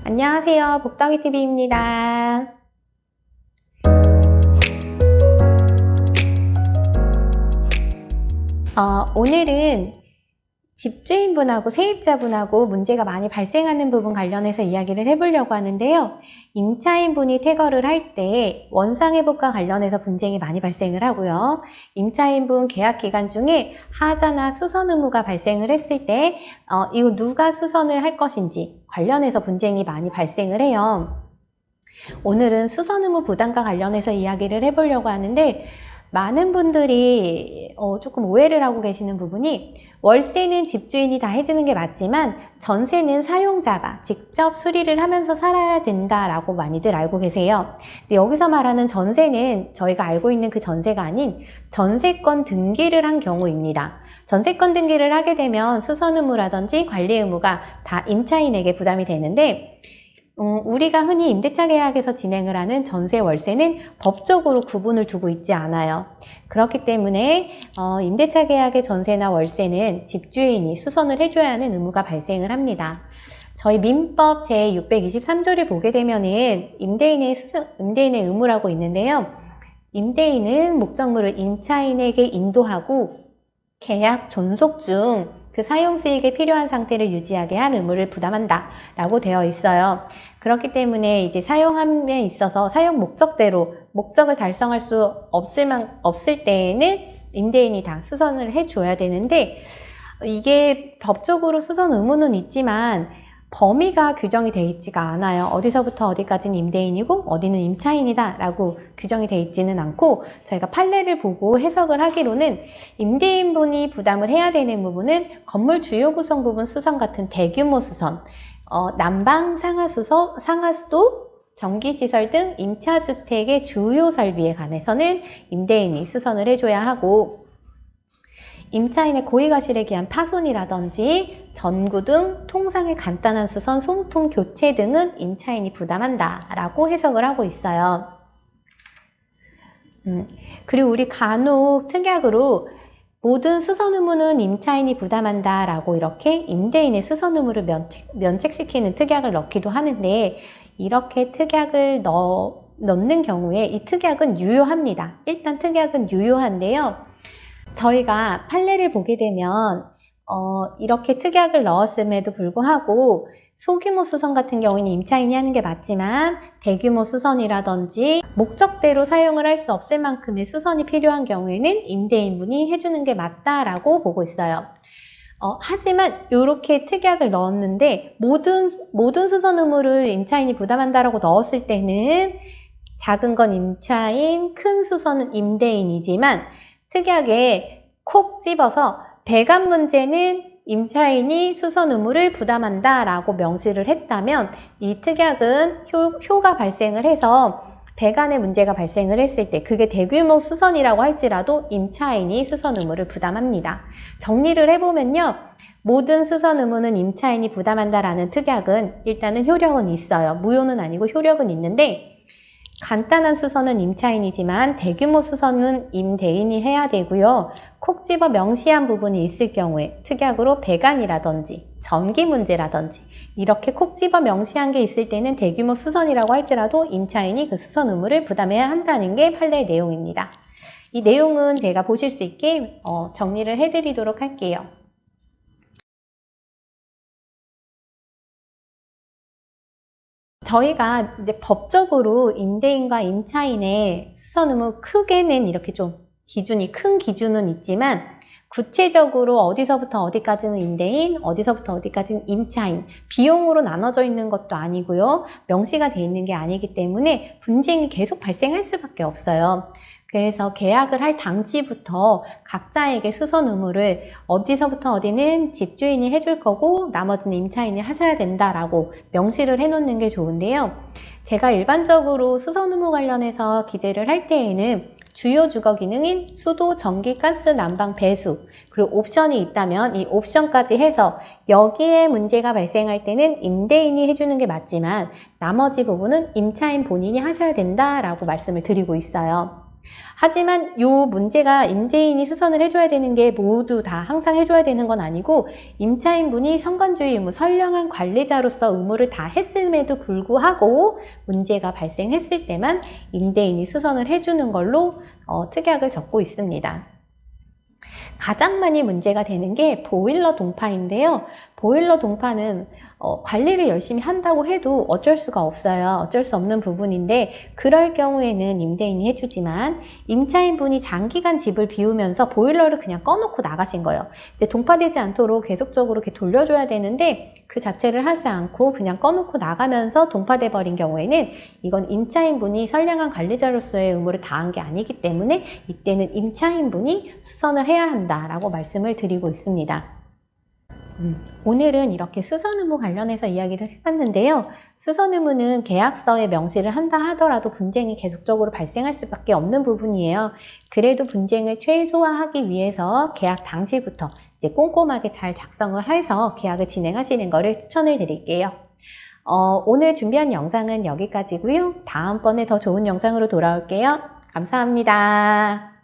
안녕하세요. 복덕이TV입니다. 오늘은 집주인분하고 세입자분하고 문제가 많이 발생하는 부분 관련해서 이야기를 해보려고 하는데요. 임차인분이 퇴거를 할 때 원상회복과 관련해서 분쟁이 많이 발생을 하고요. 임차인분 계약 기간 중에 하자나 수선 의무가 발생을 했을 때 이거 누가 수선을 할 것인지 관련해서 분쟁이 많이 발생을 해요. 오늘은 수선 의무 부담과 관련해서 이야기를 해보려고 하는데, 많은 분들이 조금 오해를 하고 계시는 부분이, 월세는 집주인이 다 해주는 게 맞지만 전세는 사용자가 직접 수리를 하면서 살아야 된다라고 많이들 알고 계세요. 근데 여기서 말하는 전세는 저희가 알고 있는 그 전세가 아닌 전세권 등기를 한 경우입니다. 전세권 등기를 하게 되면 수선 의무라든지 관리 의무가 다 임차인에게 부담이 되는데, 우리가 흔히 임대차 계약에서 진행을 하는 전세 월세는 법적으로 구분을 두고 있지 않아요. 그렇기 때문에 임대차 계약의 전세나 월세는 집주인이 수선을 해줘야 하는 의무가 발생을 합니다. 저희 민법 제623조를 보게 되면은 임대인의 의무라고 있는데요. 임대인은 목적물을 임차인에게 인도하고 계약 존속 중 그 사용 수익에 필요한 상태를 유지하게 할 의무를 부담한다 라고 되어 있어요. 그렇기 때문에 이제 사용함에 있어서 사용 목적대로 목적을 달성할 수 없을 때에는 임대인이 다 수선을 해줘야 되는데, 이게 법적으로 수선 의무는 있지만 범위가 규정이 되어 있지가 않아요. 어디서부터 어디까지는 임대인이고 어디는 임차인이다 라고 규정이 되어 있지는 않고, 저희가 판례를 보고 해석을 하기로는 임대인분이 부담을 해야 되는 부분은 건물 주요 구성 부분 수선 같은 대규모 수선, 난방, 상하수도, 전기시설 등 임차주택의 주요 설비에 관해서는 임대인이 수선을 해줘야 하고, 임차인의 고의가실에 기한 파손이라든지 전구 등 통상의 간단한 수선, 소모품 교체 등은 임차인이 부담한다 라고 해석을 하고 있어요. 그리고 우리 간혹 특약으로 모든 수선 의무는 임차인이 부담한다 라고 이렇게 임대인의 수선 의무를 면책시키는 특약을 넣기도 하는데, 이렇게 특약을 넣는 경우에 이 특약은 유효합니다. 일단 특약은 유효한데요. 저희가 판례를 보게 되면 이렇게 특약을 넣었음에도 불구하고 소규모 수선 같은 경우는 임차인이 하는 게 맞지만, 대규모 수선이라든지 목적대로 사용을 할 수 없을 만큼의 수선이 필요한 경우에는 임대인분이 해주는 게 맞다라고 보고 있어요. 하지만 이렇게 특약을 넣었는데 모든 수선 의무를 임차인이 부담한다라고 넣었을 때는 작은 건 임차인, 큰 수선은 임대인이지만 특약에 콕 집어서 배관 문제는 임차인이 수선 의무를 부담한다 라고 명시를 했다면, 이 특약은 효가 발생을 해서 배관에 문제가 발생을 했을 때 그게 대규모 수선이라고 할지라도 임차인이 수선 의무를 부담합니다. 정리를 해보면요, 모든 수선 의무는 임차인이 부담한다라는 특약은 일단은 효력은 있어요. 무효는 아니고 효력은 있는데, 간단한 수선은 임차인이지만 대규모 수선은 임대인이 해야 되고요. 콕 집어 명시한 부분이 있을 경우에 특약으로 배관이라든지 전기 문제라든지 이렇게 콕 집어 명시한 게 있을 때는 대규모 수선이라고 할지라도 임차인이 그 수선 의무를 부담해야 한다는 게 판례의 내용입니다. 이 내용은 제가 보실 수 있게 정리를 해드리도록 할게요. 저희가 이제 법적으로 임대인과 임차인의 수선 의무 크게는 이렇게 좀 큰 기준은 있지만, 구체적으로 어디서부터 어디까지는 임대인, 어디서부터 어디까지는 임차인, 비용으로 나눠져 있는 것도 아니고요. 명시가 돼 있는 게 아니기 때문에 분쟁이 계속 발생할 수밖에 없어요. 그래서 계약을 할 당시부터 각자에게 수선 의무를 어디서부터 어디는 집주인이 해줄 거고 나머지는 임차인이 하셔야 된다라고 명시를 해놓는 게 좋은데요. 제가 일반적으로 수선 의무 관련해서 기재를 할 때에는 주요 주거 기능인 수도, 전기, 가스, 난방, 배수, 그리고 옵션이 있다면 이 옵션까지 해서 여기에 문제가 발생할 때는 임대인이 해주는 게 맞지만 나머지 부분은 임차인 본인이 하셔야 된다라고 말씀을 드리고 있어요. 하지만 요 문제가 임대인이 수선을 해줘야 되는 게 모두 다 항상 해줘야 되는 건 아니고 임차인분이 선관주의 의무, 선량한 관리자로서 의무를 다 했음에도 불구하고 문제가 발생했을 때만 임대인이 수선을 해주는 걸로 특약을 적고 있습니다. 가장 많이 문제가 되는 게 보일러 동파인데요. 보일러 동파는 관리를 열심히 한다고 해도 어쩔 수가 없어요. 어쩔 수 없는 부분인데 그럴 경우에는 임대인이 해주지만 임차인분이 장기간 집을 비우면서 보일러를 그냥 꺼놓고 나가신 거예요. 근데 동파되지 않도록 계속적으로 이렇게 돌려줘야 되는데 그 자체를 하지 않고 그냥 꺼놓고 나가면서 동파돼 버린 경우에는 이건 임차인분이 선량한 관리자로서의 의무를 다한 게 아니기 때문에 이때는 임차인분이 수선을 해야 한다라고 말씀을 드리고 있습니다. 오늘은 이렇게 수선 의무 관련해서 이야기를 해봤는데요. 수선 의무는 계약서에 명시를 한다 하더라도 분쟁이 계속적으로 발생할 수밖에 없는 부분이에요. 그래도 분쟁을 최소화하기 위해서 계약 당시부터 이제 꼼꼼하게 잘 작성을 해서 계약을 진행하시는 것을 추천을 드릴게요. 오늘 준비한 영상은 여기까지고요. 다음번에 더 좋은 영상으로 돌아올게요. 감사합니다.